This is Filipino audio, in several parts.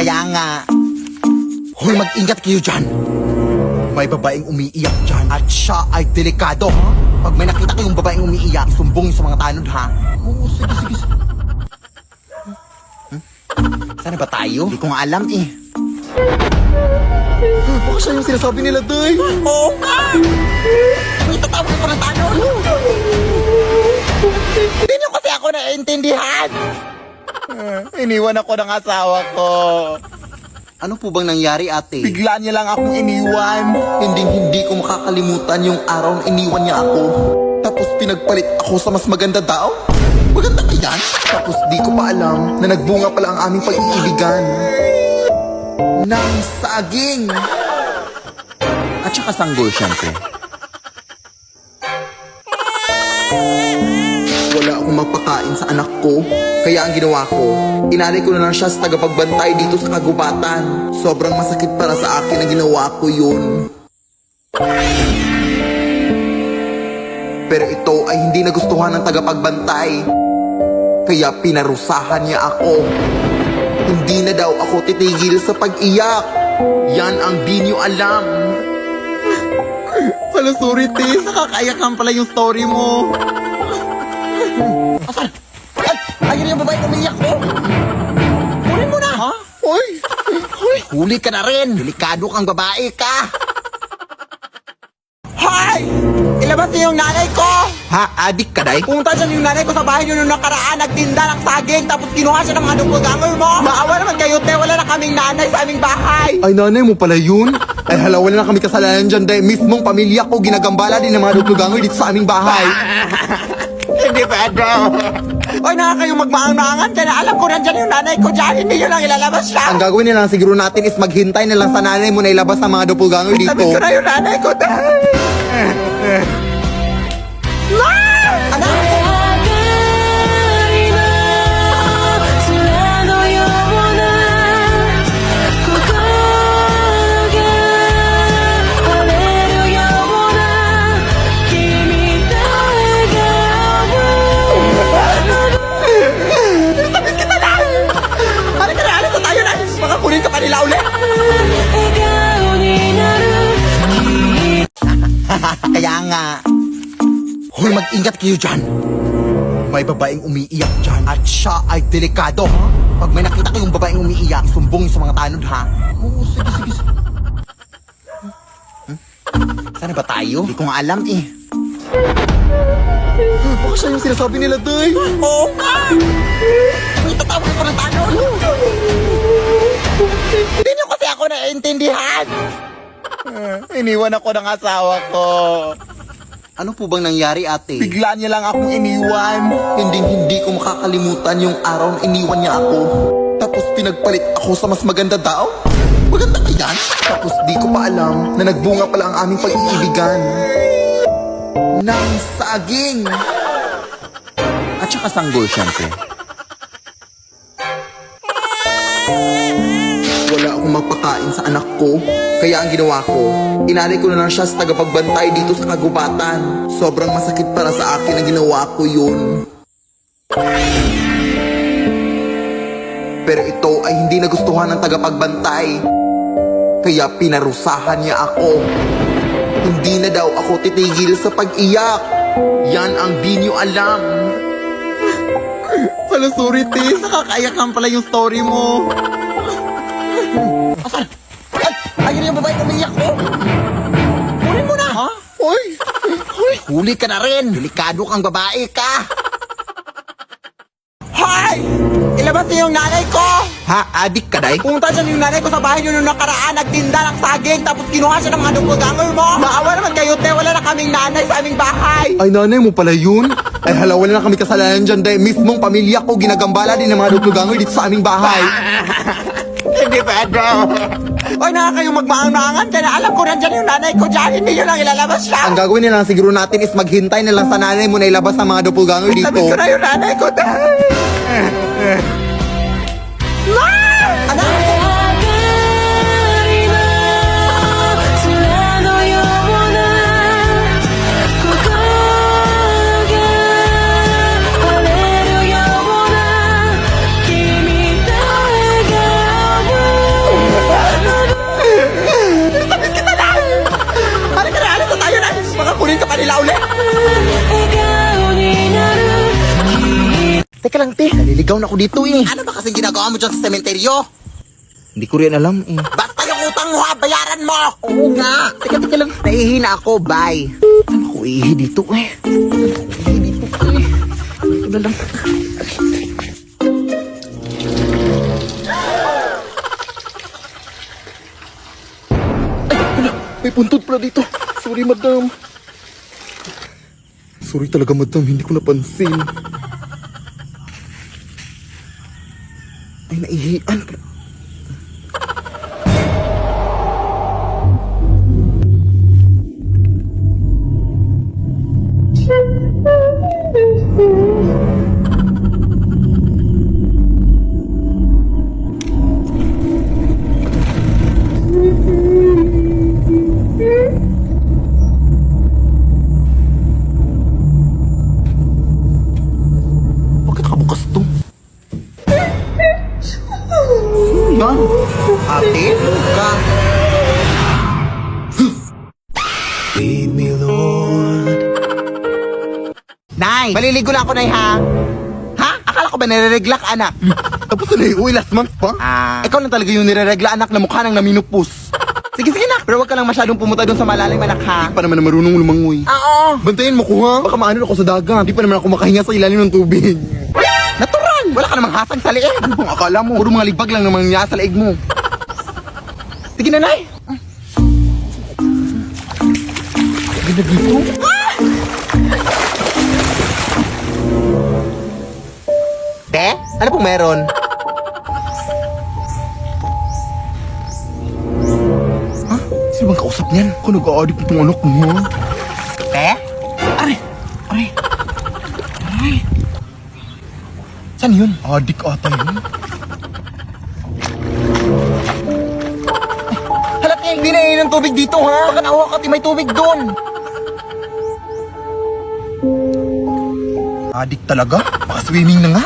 Kaya nga. Hoy, mag-ingat kayo dyan. May babaeng umiiyak dyan at siya ay delikado. Pag may nakita kayong babaeng umiiyak, isumbong sa mga tanod, ha? Oo, sige. Sana ba tayo? Hindi ko nga alam eh. Baka siya yung sinasabi nila, Day. Oo nga! May tatawag ko ng tanod. Hindi niyo kasi ako naiintindihan. Iniwan ako ng asawa ko. Ano po bang nangyari, ate? Bigla niya lang akong iniwan. Hindi ko makakalimutan yung araw na iniwan niya ako. Tapos pinagpalit ako sa mas maganda daw. Maganda ka yan? Tapos di ko pa alam na nagbunga pala ang aming pag-iibigan. Ng saging. At saka sanggol, syempre. Wala akong magpakain sa anak ko. Kaya ang ginawa ko, inalay ko na lang siya sa tagapagbantay dito sa kagubatan. Sobrang masakit para sa akin ang ginawa ko yun. Pero ito ay hindi nagustuhan ng tagapagbantay. Kaya pinarusahan niya ako. Hindi na daw ako titigil sa pag-iyak. Yan ang di niyo alam. Wala, sorry, te. Nakakaiyak lang pala yung story mo. Asan? Ayun yung babae umiiyak ko. Huli mo na. Ha? Hoy. Huli ka na rin. Delikado kang babae ka. Hoy! Ilabas niyo yung nanay ko. Ha? Adik ka, Day? Pumunta dyan yung nanay ko sa bahay niyo nung nakaraan. Nagtinda ng saging. Tapos kinuha siya ng mga doppelganger mo. Maawa naman kayo, te. Wala na kaming nanay sa aming bahay. Ay, nanay mo pala yun? Ay, hala, wala na kami kasalanan dyan, Day. Mismong pamilya ko ginagambala din ng mga doppelganger dito sa aming bahay. Hindi pwede. Oy, kayong magmaang-maangan dyan. Alam ko nandyan yung nanay ko dyan. Hindi nyo lang ilalabas siya. Ang gagawin nila siguro natin is maghintay na lang sa nanay mo na ilabas ang mga doppelganger dito. Sabi ko na yung nanay ko. Anak! Kunin ka pa nila ulit. Kaya nga. Hoy, mag-ingat kayo dyan. May babaeng umiiyak dyan at siya ay delikado. Pag may nakita kayong babaeng umiiyak, isumbong sa mga tanod, ha? Oo, sige. Sana ba tayo? Hindi ko nga alam eh. Baka siya yung sinasabi nila, Day. Oo nga! May tatawag ko ng tanod. Hindi niyo kasi ako naiintindihan. Iniwan ako ng asawa ko. Ano po bang nangyari, ate? Bigla niya lang akong iniwan. Hindi ko makakalimutan yung araw na iniwan niya ako. Tapos pinagpalit ako sa mas maganda daw. Maganda ka yan? Tapos di ko pa alam na nagbunga pala ang aming pag-iibigan. Ng saging. At saka sanggol, syempre. Wala akong magpakain sa anak ko. Kaya ang ginawa ko, inalay ko na lang siya sa tagapagbantay dito sa kagubatan. Sobrang masakit para sa akin ang ginawa ko yun. Pero ito ay hindi nagustuhan ng tagapagbantay. Kaya pinarusahan niya ako. Hindi na daw ako titigil sa pag-iyak. Yan ang di niyo alam. Wala, sorry, te. Nakakaiyak lang pala yung story mo. Asan? Ayun yung babae umiiyak ko. Huli mo na. Ha? Hoy. Huli ka na rin. Delikado kang babae ka. Hoy! Ilabas niyo yung nanay ko. Ha? Adik ka, Day? Pumunta dyan yung nanay ko sa bahay niyo nung nakaraan. Nagtinda ng saging. Tapos kinuha siya ng mga doppelganger mo. Maawa naman kayo, te. Wala na kaming nanay sa aming bahay. Ay, nanay mo pala yun? Ay, hala, wala na kami kasalanan dyan, Day. Mismong pamilya ko ginagambala din ng mga doppelganger dito sa aming bahay. Hindi pwede. Oy, kayong magmaang-maangan dyan. Alam ko nandyan yung nanay ko dyan. Hindi nyo lang ilalabas siya. Ang gagawin nila siguro natin is maghintay na lang sa nanay mo na ilabas ang mga doppelganger dito. Sabi ko na yung nanay ko. Anak! Teka lang, te. Naliligaw na ako dito eh. Ano ba kasing ginagawa mo dyan sa sementeryo? Hindi ko rin alam eh. Basta yung utang mo ha, bayaran mo! Oo nga. Teka lang. Naihi na ako, bye. Ano ko ihi dito eh? Ihi dito eh. Ito na lang. Ay, wala. May puntod pala dito. Sorry, madam. Sorry talaga, madam. Hindi ko napansin. Ay, naihian. Bakit nakabukas to? Yan. Ate, ka. Lead me, Lord. Nay, maliligo lang ako, Nay, ha? Ha? Akala ko ba nire-regla ka, anak? Tapos na uy, last month pa? Ikaw lang talaga yung nire-regla, anak, na mukha nang naminupos. Sige, na. Pero wag ka lang masyadong pumunta doon sa malalim, anak, ha? Pa naman na marunong lumangoy. Oo. Bantayan mo ko ha. Baka maano ako sa dagat. Di pa naman ako makahinga sa ilalim ng tubig. Natural! Wala ka namang hasang sa liig. Ano bang akala mo? Puro mga libag lang naman niya sa leeg mo. Sige na, Nay. Ganda dito. Te, ano pong meron? Ha? Sino bang kausap niyan? Ako nag-aadik po itong anak mo ha? Te? Saan yun? Adik ata yun. Halat niya, hindi na yun ng tubig dito, ha? Baka nawa ka, may tubig doon. Adik talaga? Baka swimming na nga.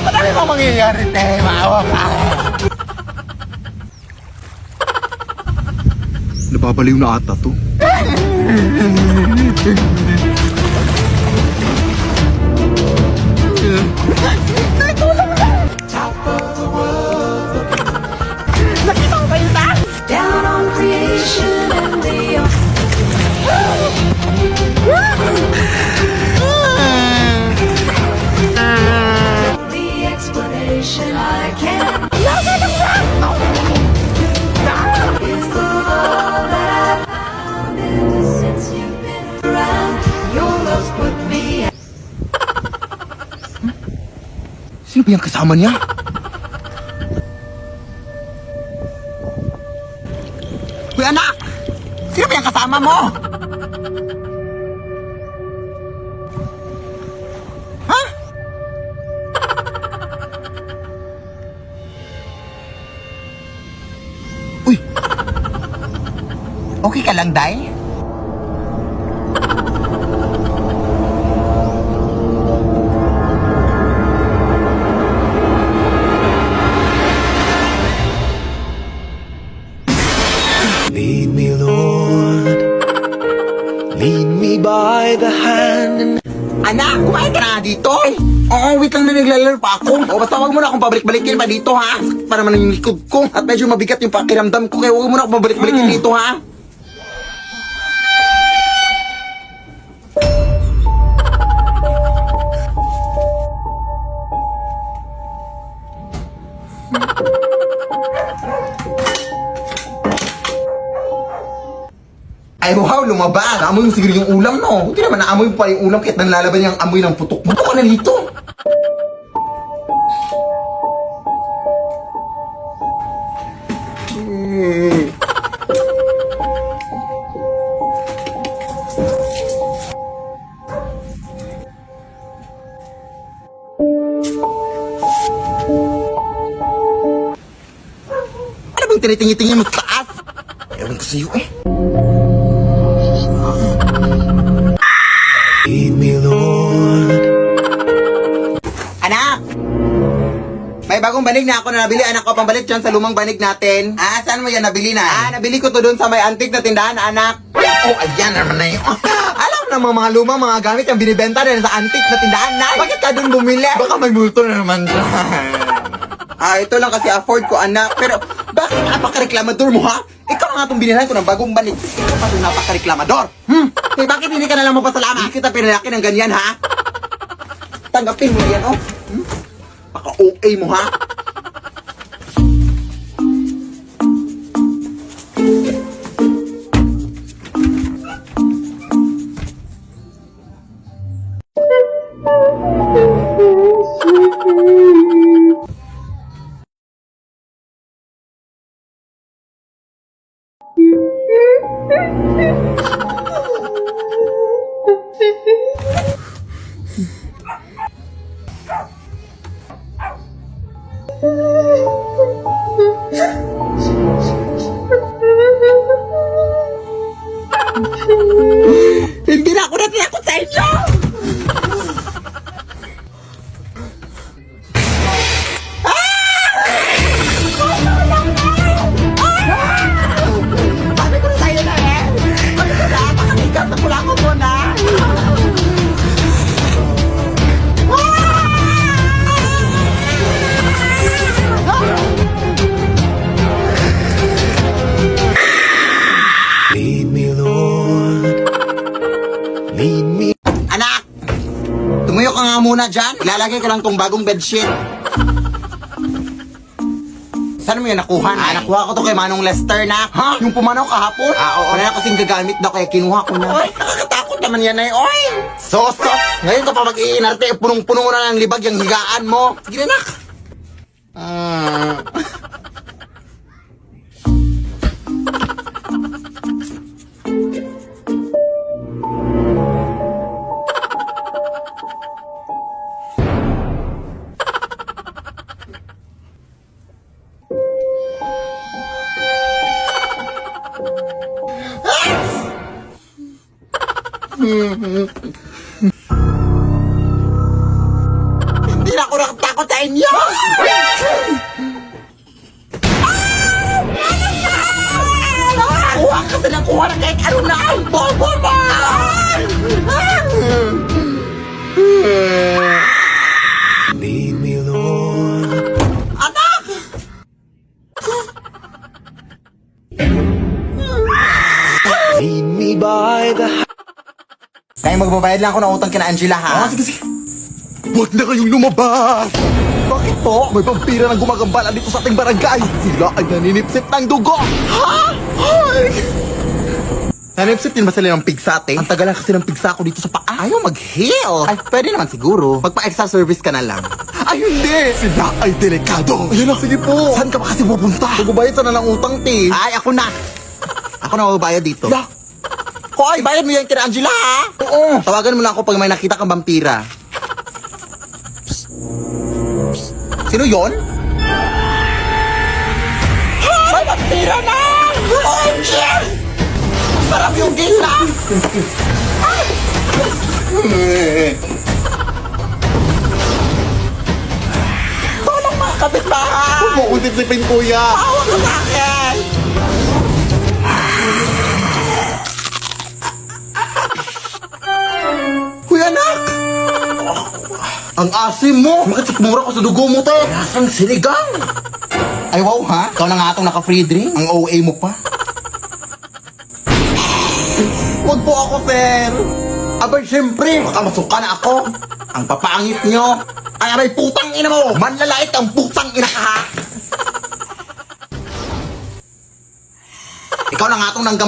Ano yung mangyayari, te? Maawa ka. Nababaliw na ata to. Nakita ko kayo, ta? Down on creation and the explanation I can't is the love that I've found ever since you've been around. Your love's put me Sino ba yung kasama niya? Kuya, anak! Sino ba yung kasama mo? Ha? Uy! Okay ka lang, Day? Lead me, Lord. Lead me by the hand and Anak, kumain ka na nga dito? Oo, wait lang na naglalaro pa ako. O, basta wag mo na akong pabalik-balikin pa dito, ha? Para naman yung likod ko. At medyo mabigat yung pakiramdam ko. Kaya wag mo na akong pabalik-balikin dito, ha? Ay, wow, lumabas. Naamoy mo siguro yung ulam, no? Hindi naman naamoy mo pa yung ulam kahit nanlalaban yung amoy ng putok mo. Putok ka na dito. tinitingi-tingi mo sa taas. Ewan ko sa'yo eh. Anak! May bagong banig na ako na nabili. Anak ko, pambalik dyan sa lumang banig natin. Ah, saan mo yan nabili na? Ah, nabili ko to doon sa may antik na tindahan, anak. Oh, ayan naman na yun. Alam naman mga lumang mga gamit yung binibenta rin sa antik na tindahan na. Bakit ka doon bumili? Baka may multo na naman siya. Ah, ito lang kasi afford ko, anak. Pero, bakit napaka-reklamador mo, ha? Ikaw nga itong binilhan ko ng bagong banig. Ikaw pa itong napaka-reklamador. Eh, bakit hindi ka na lang mapasalamat? Hindi kita pinalaki ng ganyan, ha? Tanggapin mo yan, oh. Paka-OA mo, ha? Hindi na ako natinakot sa inyo! Sabi ko na sa'yo na eh! Bakit ka napakatigas na kulakot mo na? Anak! Tumuyo ka nga muna dyan. Ilalagay ko lang tong bagong bedsheet. Saan mo yan nakuha? Ah, nakuha ko to kay Manong Lester na. Ha? Yung pumanaw kahapon? Ah, oo. Wala kasing gagamit daw kaya kinuha ko na. Oy, nakakatakot naman yan ay. Oy! Sos! Ngayon ka pa mag-iinarte. Punong-puno na ng libag yung higaan mo. Sige na, nak. Hindi na ako nakatakot sa inyo! Kuha ka sa nakuha na kahit ano na ang bobo mo! Anak! Kaya magbabayad lang ako ng utang kina Angela, ha? Sige, sige. Huwag na kayong lumabas! Bakit po? May vampira na gumagambala dito sa ating barangay. Sila ay naninipsip ng dugo. Ha? Ay! Nanipsip din ba sila ng pigsate? Ang tagal na kasi ng pigsa ko dito sa paa. Ayaw mag-heal. Ay, pwede naman siguro. Magpa-extra service ka na lang. Ay, hindi! Sila ay delikado. Ayun na, sige po. Saan ka ba kasi pupunta? Magbabayad sana ng utang, te. Ay, ako na. Ako na magbabayad dito. La, Hoy, bayad mo yan kina Angela, ha? Oo. Tawagan mo lang ako pag may nakita kang vampira. Sino yon? May vampira na! Oh, shit! Sarap yung gila! Tolong mga kapitbahay! huwag mo akong sipsipin, kuya. Awa ka sa akin! Kuya, anak! Ang asim mo! Bakit sikmura ko sa dugo mo, te? Lasang sinigang! Ay, wow, ha? Ikaw na nga itong naka-free drink. Ang OA mo pa. Huwag po ako, sir! Abay, siyempre, baka masuka na ako. Ang papangit nyo. Ay, aray, putang ina mo! Manlalait ang putang ina ka, ha? Ikaw na nga itong nanggam